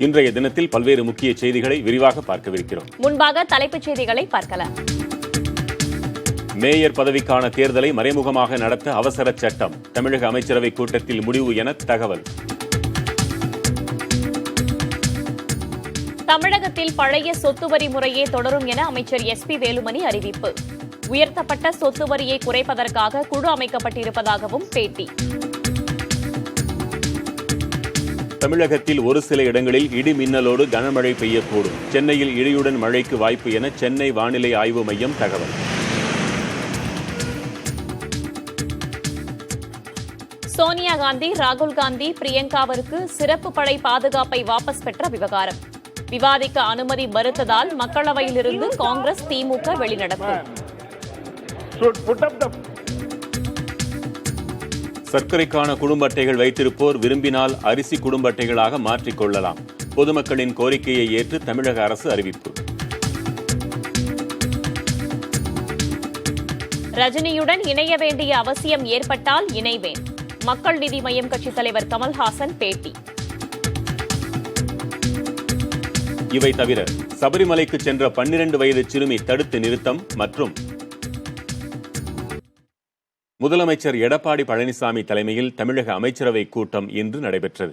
இன்றைய தினத்தில் பல்வேறு முக்கிய செய்திகளை விரிவாக பார்க்கவிருக்கிறோம். முன்பாக தலைப்புச் செய்திகளை பார்க்கலாம். மேயர் பதவிக்கான தேர்தலை மறைமுகமாக நடத்த அவசர சட்டம், தமிழக அமைச்சரவை கூட்டத்தில் முடிவு என தகவல். தமிழகத்தில் பழைய சொத்து வரி முறையே தொடரும் என அமைச்சர் SP வேலுமணி அறிவிப்பு. உயர்த்தப்பட்ட சொத்து வரியை குறைப்பதற்காக குழு அமைக்கப்பட்டிருப்பதாகவும் பேட்டி. தமிழகத்தில் ஒரு சில இடங்களில் இடி மின்னலோடு கனமழை பெய்யக்கூடும், சென்னையில் இடியுடன் மழைக்கு வாய்ப்பு என சென்னை வானிலை ஆய்வு மையம் தகவல். சோனியா காந்தி, ராகுல் காந்தி, பிரியங்காவிற்கு சிறப்பு படை பாதுகாப்பை வாபஸ் பெற்ற விவகாரம். விவாதிக்க அனுமதி மறுத்ததால் மக்களவையிலிருந்து காங்கிரஸ், திமுக வெளிநடப்பு. சர்க்கரைக்கான குடும்ப அட்டைகள் வைத்திருப்போர் விரும்பினால் அரிசி குடும்ப அட்டைகளாக மாற்றிக் கொள்ளலாம். பொதுமக்களின் கோரிக்கையை ஏற்று தமிழக அரசு அறிவிப்பு. ரஜினியுடன் இணைய வேண்டிய அவசியம் ஏற்பட்டால் இணைவேன், மக்கள் நீதி மய்யம் கட்சித் தலைவர் கமல்ஹாசன் பேட்டி. இவை தவிர சபரிமலைக்கு சென்ற 12 வயது சிறுமி தடுத்து நிறுத்தம் மற்றும் முதலமைச்சர் எடப்பாடி பழனிசாமி தலைமையில் தமிழக அமைச்சரவை கூட்டம் இன்று நடைபெற்றது.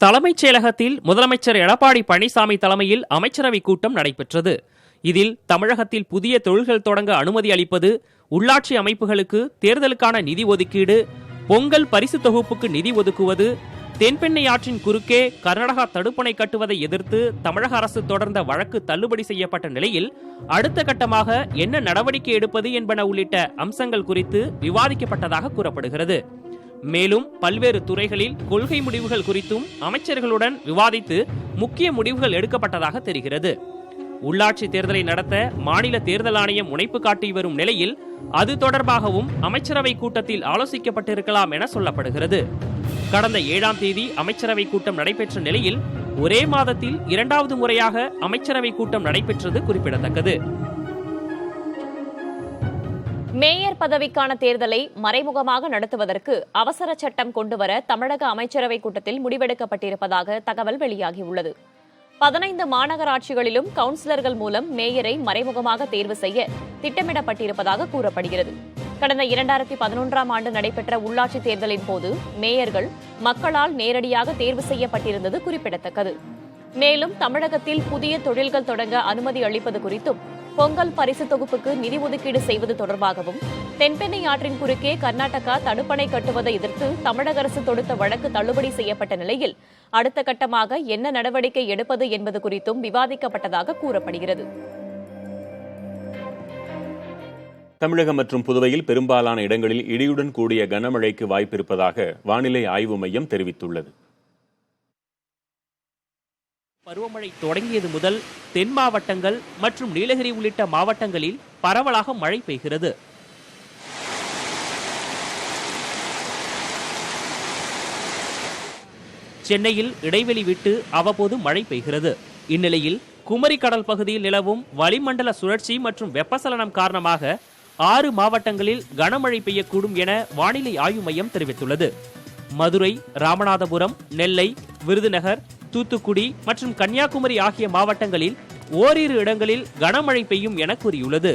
தலைமைச் செயலகத்தில் முதலமைச்சர் எடப்பாடி பழனிசாமி தலைமையில் அமைச்சரவை கூட்டம் நடைபெற்றது. இதில் தமிழகத்தில் புதிய தொழில்கள் தொடங்க அனுமதி அளிப்பது, உள்ளாட்சி அமைப்புகளுக்கு தேர்தலுக்கான நிதி ஒதுக்கீடு, பொங்கல் பரிசு தொகுப்புக்கு நிதி ஒதுக்குவது, தென்பெண்ணை ஆற்றின் குறுக்கே கர்நாடகா தடுப்பணை கட்டுவதை எதிர்த்து தமிழக அரசு தொடர்ந்த வழக்கு தள்ளுபடி செய்யப்பட்ட நிலையில் அடுத்த கட்டமாக என்ன நடவடிக்கை எடுப்பது என்பன உள்ளிட்ட அம்சங்கள் குறித்து விவாதிக்கப்பட்டதாக கூறப்படுகிறது. மேலும் பல்வேறு துறைகளில் கொள்கை முடிவுகள் குறித்தும் அமைச்சர்களுடன் விவாதித்து முக்கிய முடிவுகள் எடுக்கப்பட்டதாக தெரிகிறது. உள்ளாட்சி தேர்தலை நடத்த மாநில தேர்தல் ஆணையம் முனைப்பு காட்டி வரும் நிலையில் அது தொடர்பாகவும் அமைச்சரவை கூட்டத்தில் ஆலோசிக்கப்பட்டிருக்கலாம் என சொல்லப்படுகிறது. கடந்த 7ஆம் தேதி அமைச்சரவை கூட்டம் நடைபெற்ற நிலையில் ஒரே மாதத்தில் 2வது முறையாக அமைச்சரவை கூட்டம் நடைபெற்றது குறிப்பிடத்தக்கது. மேயர் பதவிக்கான தேர்தலை மறைமுகமாக நடத்துவதற்கு அவசர சட்டம் கொண்டுவர தமிழக அமைச்சரவை கூட்டத்தில் முடிவெடுக்கப்பட்டிருப்பதாக தகவல் வெளியாகியுள்ளது. 15 மாநகராட்சிகளிலும் கவுன்சிலர்கள் மூலம் மேயரை மறைமுகமாக தேர்வு செய்ய திட்டமிடப்பட்டிருப்பதாக கூறப்படுகிறது. கடந்த 2011ஆம் ஆண்டு நடைபெற்ற உள்ளாட்சி தேர்தலின் போது மேயர்கள் மக்களால் நேரடியாக தேர்வு செய்யப்பட்டிருந்தது குறிப்பிடத்தக்கது. மேலும் தமிழகத்தில் புதிய தொழில்கள் தொடங்க அனுமதி அளிப்பது குறித்தும், பொங்கல் பரிசு தொகுப்புக்கு நிதி ஒதுக்கீடு செய்வது தொடர்பாகவும், தென்பெண்ணை ஆற்றின் குறுக்கே கர்நாடகா தடுப்பணை கட்டுவதை எதிர்த்து தமிழக அரசு தொடுத்த வழக்கு தள்ளுபடி செய்யப்பட்ட நிலையில் அடுத்த கட்டமாக என்ன நடவடிக்கை எடுப்பது என்பது குறித்தும் விவாதிக்கப்பட்டதாக கூறப்படுகிறது. தமிழகம் மற்றும் புதுவையில் பெரும்பாலான இடங்களில் இடியுடன் கூடிய கனமழைக்கு வாய்ப்பிருப்பதாக வானிலை ஆய்வு மையம் தெரிவித்துள்ளது. பருவமழை தொடங்கியது முதல் தென் மாவட்டங்கள் மற்றும் நீலகிரி உள்ளிட்ட மாவட்டங்களில் பரவலாக மழை பெய்கிறது. சென்னையில் இடைவெளி விட்டு அவ்வப்போது மழை பெய்கிறது. இந்நிலையில் குமரி கடல் பகுதியில் நிலவும் வளிமண்டல சுழற்சி மற்றும் வெப்பசலனம் காரணமாக 6 மாவட்டங்களில் கனமழை பெய்யக்கூடும் என வானிலை ஆய்வு மையம் தெரிவித்துள்ளது. மதுரை, ராமநாதபுரம், நெல்லை, விருதுநகர், தூத்துக்குடி மற்றும் கன்னியாகுமரி ஆகிய மாவட்டங்களில் ஓரிரு இடங்களில் கனமழை பெய்யும் என கூறியுள்ளது.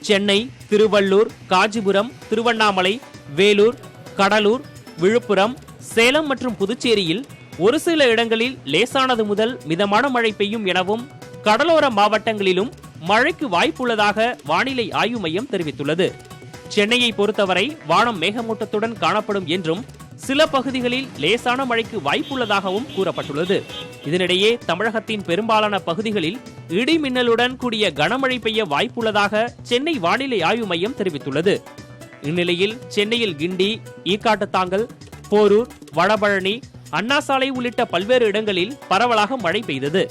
சென்னை, திருவள்ளூர், காஞ்சிபுரம், திருவண்ணாமலை, வேலூர், கடலூர், விழுப்புரம், சேலம் மற்றும் புதுச்சேரியில் ஒரு சில இடங்களில் லேசானது முதல் மிதமான மழை பெய்யும் எனவும், கடலோர மாவட்டங்களிலும் மழைக்கு வாய்ப்புள்ளதாக வானிலை ஆய்வு மையம் தெரிவித்துள்ளது. சென்னையை பொறுத்தவரை வானம் மேகமூட்டத்துடன் காணப்படும் என்றும், சில பகுதிகளில் லேசான மழைக்கு வாய்ப்புள்ளதாகவும் கூறப்பட்டுள்ளது. இதனிடையே தமிழகத்தின் பெரும்பாலான பகுதிகளில் இடி மின்னலுடன் கூடிய கனமழை பெய்ய வாய்ப்புள்ளதாக சென்னை வானிலை ஆய்வு மையம் தெரிவித்துள்ளது. இந்நிலையில் சென்னையில் கிண்டி, ஈக்காட்டுத்தாங்கல், போரூர், வடபழனி, அண்ணா சாலை உள்ளிட்ட பல்வேறு இடங்களில் பரவலாக மழை பெய்தது.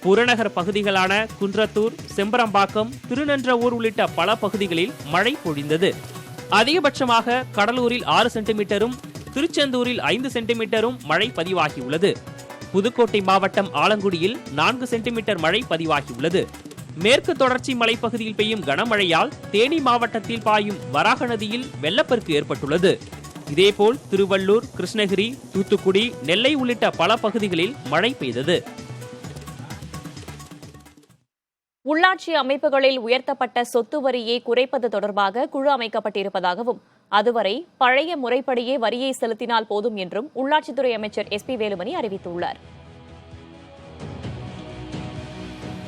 புறநகர் பகுதிகளான குன்றத்தூர், செம்பரம்பாக்கம், திருநன்றவூர் உள்ளிட்ட பல பகுதிகளில் மழை பொழிந்தது. அதிகபட்சமாக கடலூரில் 6 சென்டிமீட்டரும், திருச்செந்தூரில் 5 சென்டிமீட்டரும் மழை பதிவாகியுள்ளது. புதுக்கோட்டை மாவட்டம் ஆலங்குடியில் 4 சென்டிமீட்டர் மழை பதிவாகியுள்ளது. மேற்கு தொடர்ச்சி மலைப்பகுதியில் பெய்யும் கனமழையால் தேனி மாவட்டத்தில் பாயும் வராக நதியில் வெள்ளப்பெருக்கு ஏற்பட்டுள்ளது. இதேபோல் திருவள்ளூர், கிருஷ்ணகிரி, தூத்துக்குடி, நெல்லை உள்ளிட்ட பல பகுதிகளில் மழை பெய்தது. உள்ளாட்சி அமைப்புகளில் உயர்த்தப்பட்ட சொத்து வரியை குறைப்பது தொடர்பாக குழு அமைக்கப்பட்டிருப்பதாகவும் அதுவரை பழைய முறைப்படியே வரியை செலுத்தினால் போதும் என்றும் உள்ளாட்சித்துறை அமைச்சர் SP வேலுமணி அறிவித்துள்ளார்.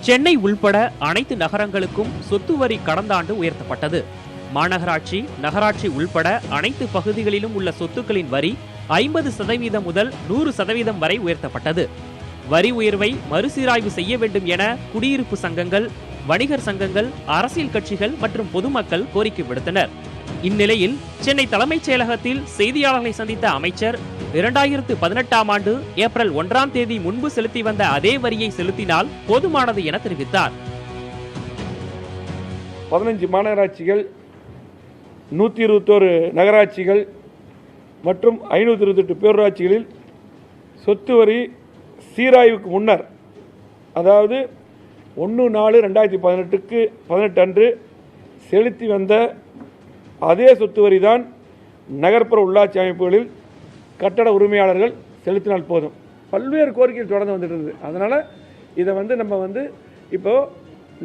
சென்னை உள்பட அனைத்து நகரங்களுக்கும் சொத்து வரி கடந்த ஆண்டு உயர்த்தப்பட்டது. மாநகராட்சி, நகராட்சி உள்பட அனைத்து பகுதிகளிலும் உள்ள சொத்துக்களின் வரி 50% முதல் 100% வரை உயர்த்தப்பட்டது. வரி உயர்வை மறுசீராய்வு செய்ய வேண்டும் என குடியிருப்பு சங்கங்கள், வணிகர் சங்கங்கள், அரசியல் கட்சிகள் மற்றும் பொதுமக்கள் கோரிக்கை விடுத்தனர். இந்நிலையில் சென்னை தலைமைச் செயலகத்தில் செய்தியாளர்களை சந்தித்த அமைச்சர் 2018ஆம் ஆண்டு ஏப்ரல் 1ஆம் தேதி முன்பு செலுத்தி வந்த அதே வரியை செலுத்தினால் போதுமானது என தெரிவித்தார். 15 மாநகராட்சிகள், 121 நகராட்சிகள் மற்றும் 528 பேரூராட்சிகளில் சொத்து வரி சீராய்வுக்கு முன்னர், அதாவது 1/4/2018 அன்று செலுத்தி வந்த அதே சொத்து வரி தான் நகர்ப்புற உள்ளாட்சி அமைப்புகளில் கட்டட உரிமையாளர்கள் செலுத்தினால் போதும். பல்வேறு கோரிக்கைகள் தொடர்ந்து வந்துட்டு இருந்தது. அதனால் இதை நம்ம இப்போ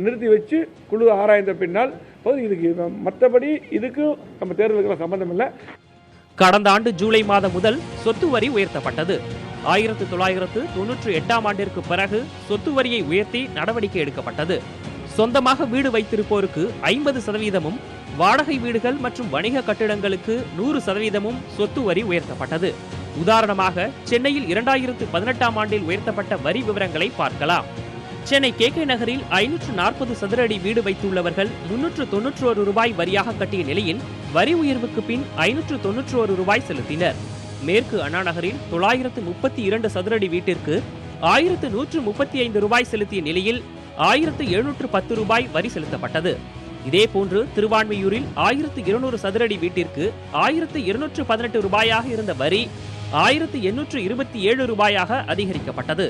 நிறுத்தி வச்சு குழு ஆராய்ந்த பின்னால் இதுக்கு மற்றபடி இதுக்கும் நம்ம தேர்தலுக்கு சம்பந்தம் இல்லை. கடந்த ஆண்டு ஜூலை மாதம் முதல் சொத்து வரி உயர்த்தப்பட்டது. 1998ஆம் ஆண்டிற்கு பிறகு சொத்து வரியை உயர்த்தி நடவடிக்கை எடுக்கப்பட்டது. சொந்தமாக வீடு வைத்திருப்போருக்கு 50%, வாடகை வீடுகள் மற்றும் வணிக கட்டிடங்களுக்கு 100% சொத்து வரி உயர்த்தப்பட்டது. உதாரணமாக சென்னையில் 2018ஆம் ஆண்டில் உயர்த்தப்பட்ட வரி விவரங்களை பார்க்கலாம். சென்னை KK நகரில் 540 சதுர அடி வீடு வைத்துள்ளவர்கள் 391 ரூபாய் வரியாக கட்டிய நிலையில் வரி உயர்வுக்கு பின் 591 ரூபாய் செலுத்தினர். மேற்கு அண்ணா நகரில் 932 சதுர அடி வீட்டிற்கு 1135 ரூபாய் செலுத்திய நிலையில் 1710 ரூபாய் வரி செலுத்தப்பட்டது. இதேபோன்று திருவான்மியூரில் 1200 சதுர அடி வீட்டிற்கு 1218 ரூபாயாக இருந்த வரி 1827 ரூபாயாக அதிகரிக்கப்பட்டது.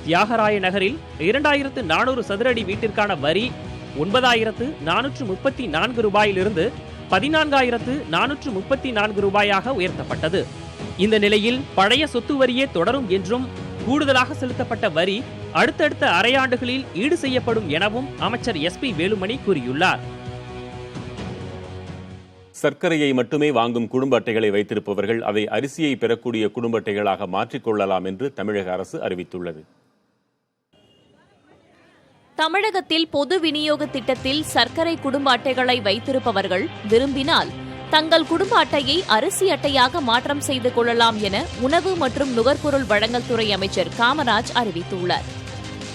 தியாகராய நகரில் 2400 சதுர அடி வீட்டிற்கான வரி 9434 ரூபாயிலிருந்து 14434 ரூபாயாக உயர்த்தப்பட்டது. இந்த நிலையில் பழைய சொத்து வரியே தொடரும் என்றும் கூடுதலாக செலுத்தப்பட்ட வரி அடுத்தடுத்த அரையாண்டுகளில் ஈடு செய்யப்படும் எனவும் அமைச்சர் SP வேலுமணி கூறியுள்ளார். சர்க்கரையை மட்டுமே வாங்கும் குடும்ப அட்டைகளை வைத்திருப்பவர்கள் அதை அரிசியை பெறக்கூடிய குடும்ப அட்டைகளாக மாற்றிக்கொள்ளலாம் என்று தமிழக அரசு அறிவித்துள்ளது. தமிழகத்தில் பொது விநியோக திட்டத்தில் சர்க்கரை குடும்ப அட்டைகளை வைத்திருப்பவர்கள் விரும்பினால் தங்கள் குடும்ப அட்டையை அரிசி அட்டையாக மாற்றம் செய்து கொள்ளலாம் என உணவு மற்றும் நுகர்பொருள் வழங்கல் துறை அமைச்சர் காமராஜ் அறிவித்துள்ளார்.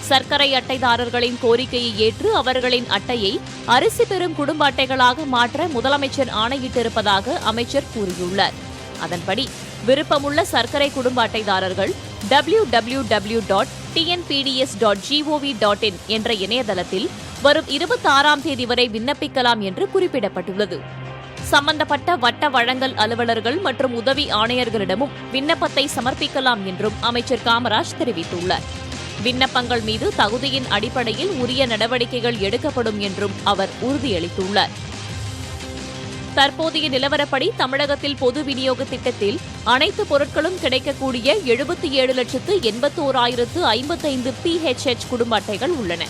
சர்க்கரை அட்டைதாரர்களின் கோரிக்கையை ஏற்று அவர்களின் அட்டையை அரிசி பெறும் குடும்ப அட்டைகளாக மாற்ற முதலமைச்சர் ஆணையிட்டிருப்பதாக அமைச்சர் கூறியுள்ளார். அதன்படி விருப்பமுள்ள சர்க்கரை குடும்ப அட்டைதாரர்கள் www.tnpds.gov.in என்ற இணையதளத்தில் வரும் 26ஆம் தேதி வரை விண்ணப்பிக்கலாம் என்று குறிப்பிடப்பட்டுள்ளது. சம்பந்தப்பட்ட வட்ட வழங்கல் அலுவலர்கள் மற்றும் உதவி ஆணையர்களிடமும் விண்ணப்பத்தை சமர்ப்பிக்கலாம் என்றும் அமைச்சர் காமராஜ் தெரிவித்துள்ளார். விண்ணப்பங்கள் மீது தகுதியின் அடிப்படையில் உரிய நடவடிக்கைகள் எடுக்கப்படும் என்றும் அவர் உறுதியளித்துள்ளார். தற்போதைய நிலவரப்படி தமிழகத்தில் பொது விநியோக திட்டத்தில் அனைத்து பொருட்களும் கிடைக்கக்கூடிய 77,81,055 PHH குடும்ப அட்டைகள் உள்ளன.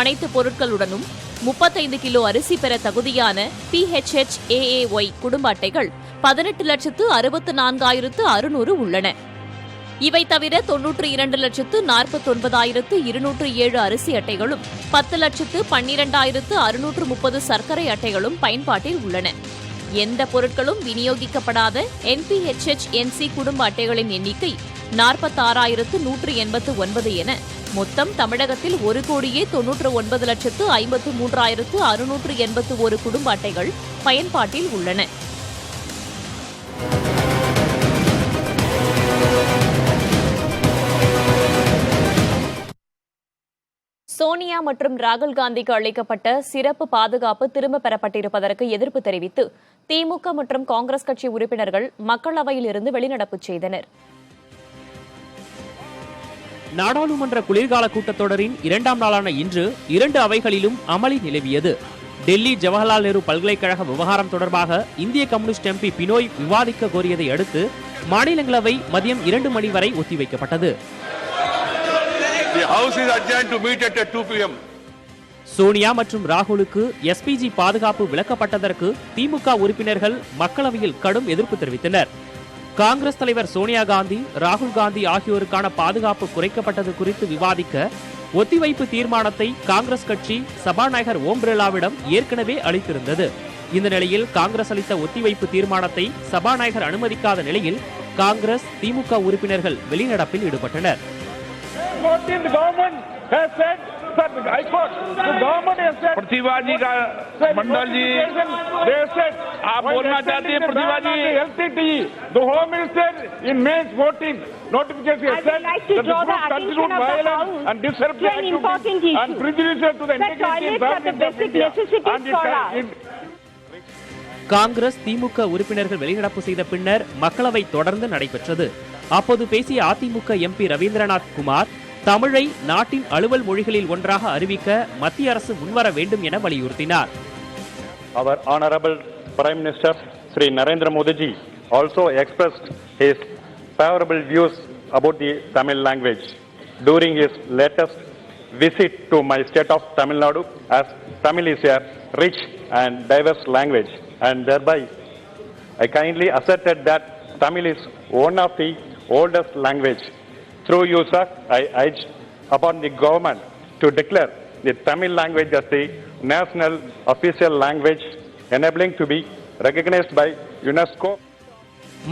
அனைத்து பொருட்களுடனும் 35 கிலோ அரிசி பெற தகுதியான PHH AAY குடும்ப அட்டைகள் 18,64,600 உள்ளன. இவை தவிர 92,49,207 அரிசி அட்டைகளும் 10,12,630 சர்க்கரை அட்டைகளும் பயன்பாட்டில் உள்ளன. எந்த பொருட்களும் விநியோகிக்கப்படாத NPHH-NC குடும்ப அட்டைகளின் எண்ணிக்கை 46,189 என மொத்தம் தமிழகத்தில் 1,99,53,681 குடும்ப அட்டைகள் பயன்பாட்டில் உள்ளன. சோனியா மற்றும் ராகுல் காந்திக்கு அளிக்கப்பட்ட சிறப்பு பாதுகாப்பு திரும்பப் பெறப்பட்டிருப்பதற்கு எதிர்ப்பு தெரிவித்து திமுக மற்றும் காங்கிரஸ் கட்சி உறுப்பினர்கள் மக்களவையில் இருந்து வெளிநடப்பு செய்தனர். நாடாளுமன்ற குளிர்கால கூட்டத்தொடரின் 2ஆம் நாளான இன்று 2 அவைகளிலும் அமளி நிலவியது. டெல்லி ஜவஹர்லால் நேரு பல்கலைக்கழக விவகாரம் தொடர்பாக இந்திய கம்யூனிஸ்ட் எம்பி பினோய் விவாதிக்க கோரியதை அடுத்து மாநிலங்களவை மதியம் 2 மணி வரை ஒத்திவைக்கப்பட்டது. சோனியா மற்றும் ராகுலுக்கு எஸ்பிஜி பாதுகாப்பு விலக்கப்பட்டதற்கு திமுக உறுப்பினர்கள் மக்களவையில் கடும் எதிர்ப்பு தெரிவித்தனர். காங்கிரஸ் தலைவர் சோனியா காந்தி, ராகுல் காந்தி ஆகியோருக்கான பாதுகாப்பு குறைக்கப்பட்டது குறித்து விவாதிக்க ஒத்திவைப்பு தீர்மானத்தை காங்கிரஸ் கட்சி சபாநாயகர் ஓம் பிர்லாவிடம் ஏற்கனவே அளித்திருந்தது. இந்த நிலையில் காங்கிரஸ் அளித்த ஒத்திவைப்பு தீர்மானத்தை சபாநாயகர் அனுமதிக்காத நிலையில் காங்கிரஸ், திமுக உறுப்பினர்கள் வெளிநடப்பில் ஈடுபட்டனர். प्रतिभा जी का मंडल जी आप बोलना चाहती है? प्रतिभा जी LTTE, the Home Minister in May's voting notification said that the group continued violence and disrespect and prejudicial to the integrity and family of India. Congress, திமுக உறுப்பினர்கள் வெளிநடப்பு செய்த பின்னர் மக்களவை தொடர்ந்து நடைபெற்றது. அப்போது பேசிய அதிமுக எம்பி ரவீந்திரநாத் குமார், தமிழை நாட்டின் அலுவல் மொழிகளில் ஒன்றாக அறிவிக்க மத்திய அரசு முன்வர வேண்டும் என வலியுறுத்தினார். Our Honorable Prime Minister Sri Narendra Modi ji also expressed his favorable views about the Tamil language during his latest visit to my state of Tamil Nadu, as Tamil is a rich and diverse language, and thereby I kindly asserted that Tamil is one of the oldest language. Through you, sir, I urge upon the government to declare the Tamil language as the national official language, enabling to be recognized by UNESCO.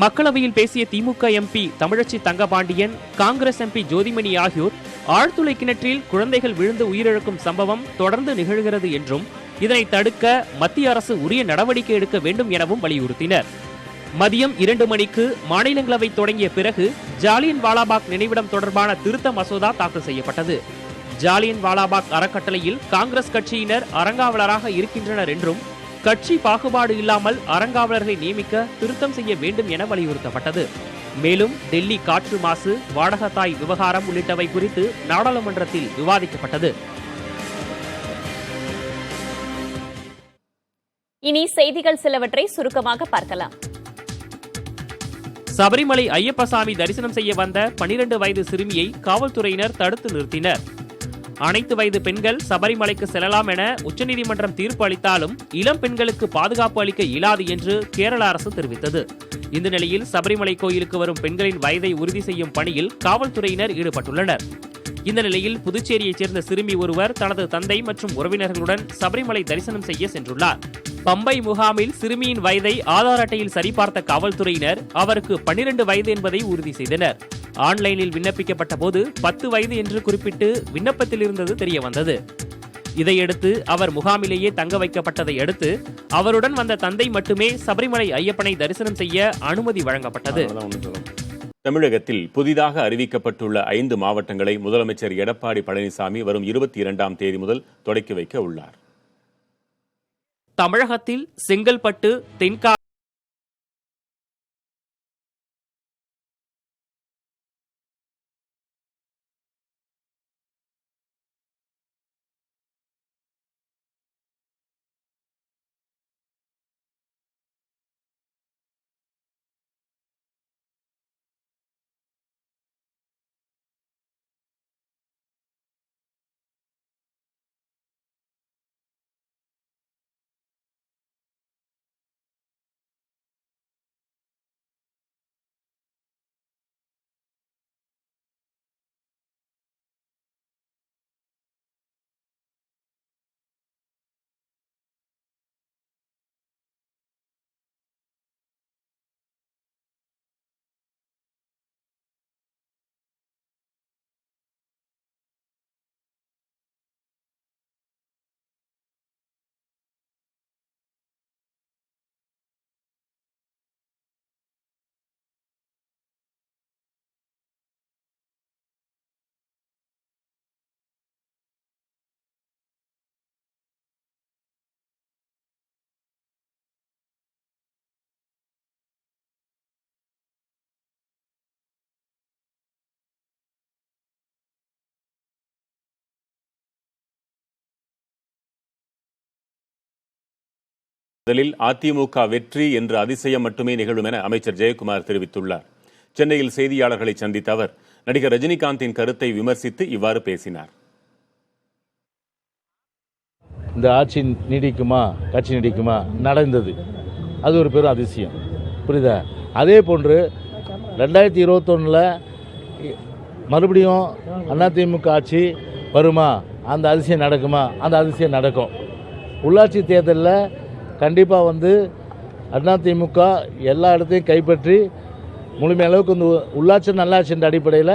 மக்களவையில் பேசிய திமுக MP Thamizhachi Thangapandian, Congress MP Jothimani ஆகியோர் ஆழ்துளை கிணற்றில் குழந்தைகள் விழுந்து உயிரிழக்கும் சம்பவம் தொடர்ந்து நிகழ்கிறது என்றும் இதனை தடுக்க மத்திய அரசு உரிய நடவடிக்கை எடுக்க வேண்டும் எனவும் வலியுறுத்தினர். மதியம் 2 மணிக்கு மாநிலங்களவை தொடங்கிய பிறகு ஜாலியன் வாலாபாக் நினைவிடம் தொடர்பான திருத்த மசோதா தாக்கல் செய்யப்பட்டது. ஜாலியன் வாலாபாக் அறக்கட்டளையில் காங்கிரஸ் கட்சியினர் அறங்காவலராக இருக்கின்றனர் என்றும் கட்சி பாகுபாடு இல்லாமல் அறங்காவலர்களை நியமிக்க திருத்தம் செய்ய வேண்டும் என வலியுறுத்தப்பட்டது. மேலும் டெல்லி காற்று மாசு, வாடகத்தாய் விவகாரம் உள்ளிட்டவை குறித்து நாடாளுமன்றத்தில் விவாதிக்கப்பட்டது. இனி செய்திகள் சிலவற்றை சுருக்கமாக பார்க்கலாம். சபரிமலை ஐயப்பசாமி தரிசனம் செய்ய வந்த 12 வயது சிறுமியை காவல்துறையினர் தடுத்து நிறுத்தினர். அனைத்து வயது பெண்கள் சபரிமலைக்கு செல்லலாம் என உச்சநீதிமன்றம் தீர்ப்பு அளித்தாலும் இளம் பெண்களுக்கு பாதுகாப்பு அளிக்க இயலாது என்று கேரள அரசு தெரிவித்தது. இந்த நிலையில் சபரிமலை கோயிலுக்கு வரும் பெண்களின் வயதை உறுதி செய்யும் பணியில் காவல்துறையினர் ஈடுபட்டுள்ளனர். இந்த நிலையில் புதுச்சேரியைச் சேர்ந்த சிறுமி ஒருவர் தனது தந்தை மற்றும் உறவினர்களுடன் சபரிமலை தரிசனம் செய்ய சென்றுள்ளார். பம்பை முகாமில் சிறுமியின் வயதை ஆதார் அட்டையில் சரிபார்த்த காவல்துறையினர் அவருக்கு 12 வயது என்பதை உறுதி செய்தனர். ஆன்லைனில் விண்ணப்பிக்கப்பட்ட போது 10 வயது என்று குறிப்பிட்டு விண்ணப்பத்தில் இருந்தது தெரியவந்தது. இதையடுத்து அவர் முகாமிலேயே தங்க வைக்கப்பட்டதை அடுத்து அவருடன் வந்த தந்தை மட்டுமே சபரிமலை ஐயப்பனை தரிசனம் செய்ய அனுமதி வழங்கப்பட்டது. தமிழகத்தில் புதிதாக அறிவிக்கப்பட்டுள்ள 5 மாவட்டங்களை முதலமைச்சர் எடப்பாடி பழனிசாமி வரும் 22ஆம் தேதி முதல் தொடக்கி வைக்க உள்ளார். தமிழகத்தில் செங்கல்பட்டு, தென்காசி முதலில் அதிமுக வெற்றி என்ற அதிசயம் மட்டுமே நிகழும் என அமைச்சர் ஜெயக்குமார் தெரிவித்துள்ளார். சென்னையில் செய்தியாளர்களை சந்தித்த அவர் நடிகர் ரஜினிகாந்தின் கருத்தை விமர்சித்து இவ்வாறு பேசினார். இந்த ஆட்சி நீடிக்குமா, கட்சி நீடிக்குமா, நடந்தது அது ஒரு பெரும் அதிசயம், புரியுதா? அதே போன்று 2021 மறுபடியும் அதிமுக ஆட்சி வருமா, அந்த அதிசயம் நடக்குமா, அந்த அதிசயம் நடக்கும். உள்ளாட்சி தேர்தலில் கண்டிப்பாக அதிமுக எல்லா இடத்தையும் கைப்பற்றி முழுமையளவுக்கு உள்ளாட்சி நல்லாட்சி என்ற அடிப்படையில்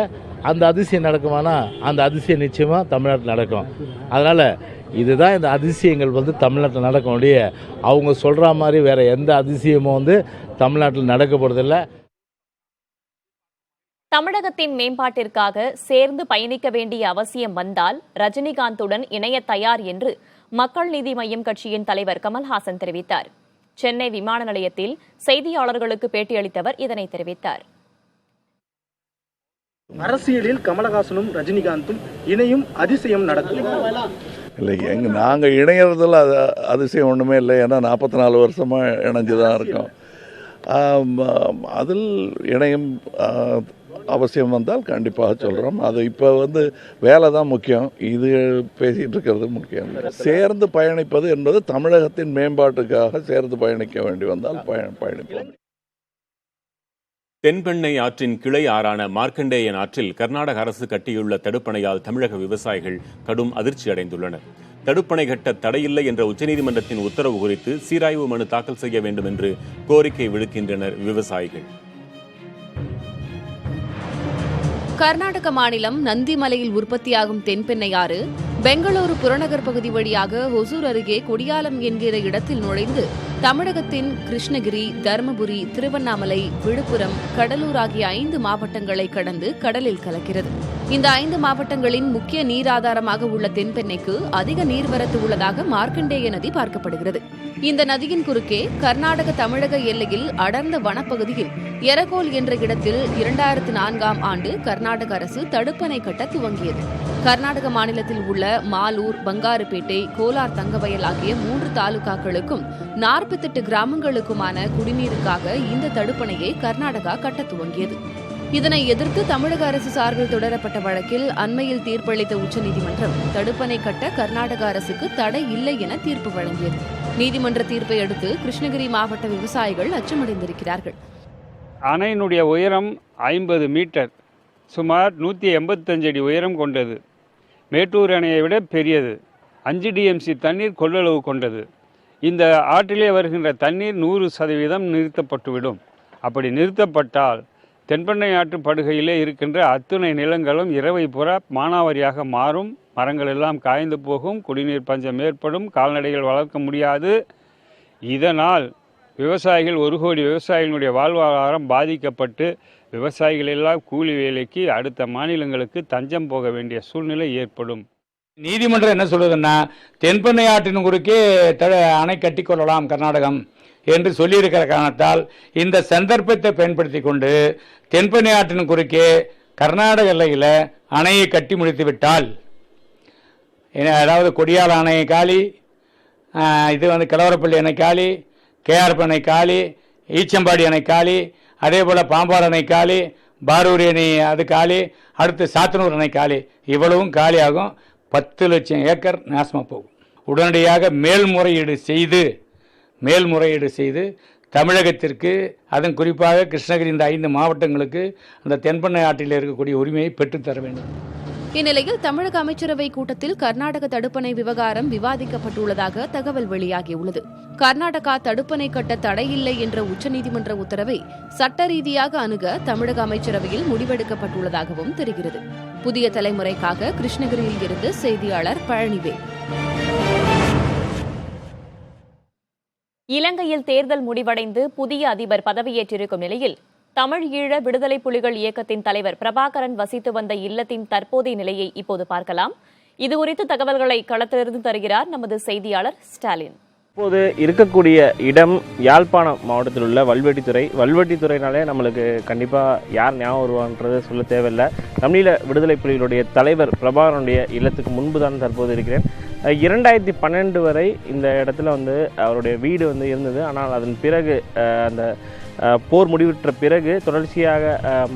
அந்த அதிசயம் நடக்குமானா அந்த அதிசயம் நிச்சயமாக தமிழ்நாட்டில் நடக்கும். அதனால் இதுதான் இந்த அதிசயங்கள் தமிழ்நாட்டில் நடக்க முடிய அவங்க சொல்கிற மாதிரி வேறு எந்த அதிசயமும் தமிழ்நாட்டில் நடக்க போகிறதில்லை. தமிழகத்தின் மேம்பாட்டிற்காக சேர்ந்து பயணிக்க வேண்டிய அவசியம் வந்தால் ரஜினிகாந்துடன் இணைய தயார் என்று மக்கள் நீதி மய்யம் கட்சியின் தலைவர் கமல்ஹாசன் தெரிவித்தார். சென்னை விமான நிலையத்தில் செய்தியாளர்களுக்கு பேட்டியளித்தவர் இதனை தெரிவித்தார். அரசியலில் கமலஹாசனும் ரஜினிகாந்தும் இணையும் அதிசயம் நடக்கும். இல்லை, நாங்கள் இணையறதில் அதிசயம் ஒன்றுமே இல்லை. ஏன்னா 44 வருஷமாக இணைஞ்சு தான் இருக்கோம். அதில் இணையும் அவசியம் வந்தால் கண்டிப்பாக சொல்கிறோம். அது இப்போ வேலை தான் முக்கியம், இது பேசிகிட்டு இருக்கிறது முக்கியம். சேர்ந்து பயணிப்பது என்பது தமிழகத்தின் மேம்பாட்டுக்காக சேர்ந்து பயணிக்க வேண்டி வந்தால் பயணிப்போம். தென்பெண்ணை ஆற்றின் கிளை ஆறான மார்க்கண்டேயன் ஆற்றில் கர்நாடக அரசு கட்டியுள்ள தடுப்பணையால் தமிழக விவசாயிகள் கடும் அதிர்ச்சி அடைந்துள்ளனர். தடுப்பணை கட்ட தடையில்லை என்ற உச்சநீதிமன்றத்தின் உத்தரவு குறித்து சீராய்வு மனு தாக்கல் செய்ய வேண்டும் என்று கோரிக்கை விடுக்கின்றனர் விவசாயிகள். கர்நாடக மாநிலம் நந்திமலையில் உற்பத்தியாகும் தென்பெண்ணை ஆறு பெங்களூரு புறநகர் பகுதி வழியாக ஒசூர் அருகே கொடியாலம் என்கிற இடத்தில் நுழைந்து தமிழகத்தின் கிருஷ்ணகிரி, தருமபுரி, திருவண்ணாமலை, விழுப்புரம், கடலூர் ஆகிய 5 மாவட்டங்களை கடந்து கடலில் கலக்கிறது. இந்த 5 மாவட்டங்களின் முக்கிய நீராதாரமாக உள்ள தென்பெண்ணைக்கு அதிக நீர்வரத்து உள்ளதாக மார்க்கண்டேய நதி பார்க்கப்படுகிறது. இந்த நதியின் குறுக்கே கர்நாடக தமிழக எல்லையில் அடர்ந்த வனப்பகுதியில் எரகோல் என்ற இடத்தில் 2004ஆம் ஆண்டு கர்நாடக அரசு தடுப்பணை கட்ட துவங்கியது. கர்நாடக மாநிலத்தில் உள்ள மாலூர், பங்காருப்பேட்டை, கோலார், தங்கவயல் ஆகிய 3 தாலுகாக்களுக்கும் 48 கிராமங்களுக்குமான குடிநீருக்காக இந்த தடுப்பணையை கர்நாடகா கட்ட துவங்கியது. இதனை எதிர்த்து தமிழக அரசு சார்பில் தொடரப்பட்ட வழக்கில் அண்மையில் தீர்ப்பளித்த உச்சநீதிமன்றம் தடுப்பணை கட்ட கர்நாடக அரசுக்கு தடை இல்லை என தீர்ப்பு வழங்கியது. நீதிமன்ற தீர்ப்பை அடுத்து கிருஷ்ணகிரி மாவட்ட விவசாயிகள் அச்சமடைந்திருக்கிறார்கள். அணையினுடைய உயரம் 50 மீட்டர், சுமார் 185 அடி உயரம் கொண்டது. மேட்டூர் அணையை விட பெரியது. 5 டிஎம்சி தண்ணீர் கொள்ளளவு கொண்டது. இந்த ஆற்றிலே வருகின்ற தண்ணீர் 100% நிறுத்தப்பட்டுவிடும். அப்படி நிறுத்தப்பட்டால் தென்பெண்ணை ஆற்று படுகையிலே இருக்கின்ற அத்துணை நிலங்களும் இரவை புற மானாவாரியாக மாறும். மரங்கள் எல்லாம் காய்ந்து போகும். குடிநீர் பஞ்சம் ஏற்படும். கால்நடைகள் வளர்க்க முடியாது. இதனால் விவசாயிகள் 1 கோடி விவசாயிகளுடைய வாழ்வாதாரம் பாதிக்கப்பட்டு விவசாயிகள் எல்லாம் கூலி வேலைக்கு அடுத்த மாநிலங்களுக்கு தஞ்சம் போக வேண்டிய சூழ்நிலை ஏற்படும். நீதிமன்றம் என்ன சொல்லுதுன்னா, தென்பெண்ணை ஆற்றின் குறுக்கே அணை கட்டிக்கொள்ளலாம் கர்நாடகம் என்று சொல்லியிருக்கிற காரணத்தால் இந்த சந்தர்ப்பத்தை பயன்படுத்தி கொண்டு தென்பெண்ணை ஆற்றின் குறுக்கே கர்நாடக எல்லையில் அணையை கட்டி முடித்து விட்டால், அதாவது கொடியால் அணை காலி, இது கிழவரப்பள்ளி அணை காலி, கேஆர்பி அணை காலி, ஈச்சம்பாடி அணை காலி, அதே போல் பாம்பாடு அணை காலி, பாரூர் அணை அது காலி, அடுத்து சாத்தனூர் அணை காலி, இவ்வளவும் காலியாகும். 10 லட்சம் ஏக்கர் நாசமாக போகும். உடனடியாக மேல்முறையீடு செய்து தமிழகத்திற்கு, அதன் குறிப்பாக கிருஷ்ணகிரி இந்த 5 மாவட்டங்களுக்கு அந்த தென்பெண்ணை ஆற்றில் இருக்கக்கூடிய உரிமையை பெற்றுத்தர வேண்டும். இந்நிலையில் தமிழக அமைச்சரவை கூட்டத்தில் கர்நாடக தடுப்பணை விவகாரம் விவாதிக்கப்பட்டுள்ளதாக தகவல் வெளியாகியுள்ளது. கர்நாடகா தடுப்பணை கட்ட தடையில்லை என்ற உச்சநீதிமன்ற உத்தரவை சட்ட ரீதியாக அணுக தமிழக அமைச்சரவையில் முடிவெடுக்கப்பட்டுள்ளதாகவும் தெரிகிறது. புதிய தலைமுறைக்காக கிருஷ்ணகிரியில் இருந்து செய்தியாளர் பழனிவேல். இலங்கையில் தேர்தல் முடிவடைந்து புதிய அதிபர் பதவியேற்றிருக்கும் நிலையில் தமிழ் ஈழ விடுதலை புலிகள் இயக்கத்தின் தலைவர் பிரபாகரன் வசித்து வந்த இல்லத்தின் தற்போதைய நிலையை இப்போது பார்க்கலாம். இதுகுறித்து தகவல்களை களத்திலிருந்து தருகிறார் நமது செய்தியாளர் ஸ்டாலின். இப்போது இருக்கக்கூடிய இடம் யாழ்ப்பாணம் மாவட்டத்தில் உள்ள வல்வெட்டித்துறை. வல்வெட்டித்துறைனாலே நம்மளுக்கு கண்டிப்பாக யார் ஞாபகம் வருவான்றது சொல்ல தேவையில்லை. தமிழீழ விடுதலை புலிகளுடைய தலைவர் பிரபாகரனுடைய இல்லத்துக்கு முன்பு தான் தற்போது இருக்கிறேன். 2012 வரை இந்த இடத்துல வந்து அவருடைய வீடு வந்து இருந்தது. ஆனால் அதன் பிறகு அந்த போர் முடிவுற்ற பிறகு தொடர்ச்சியாக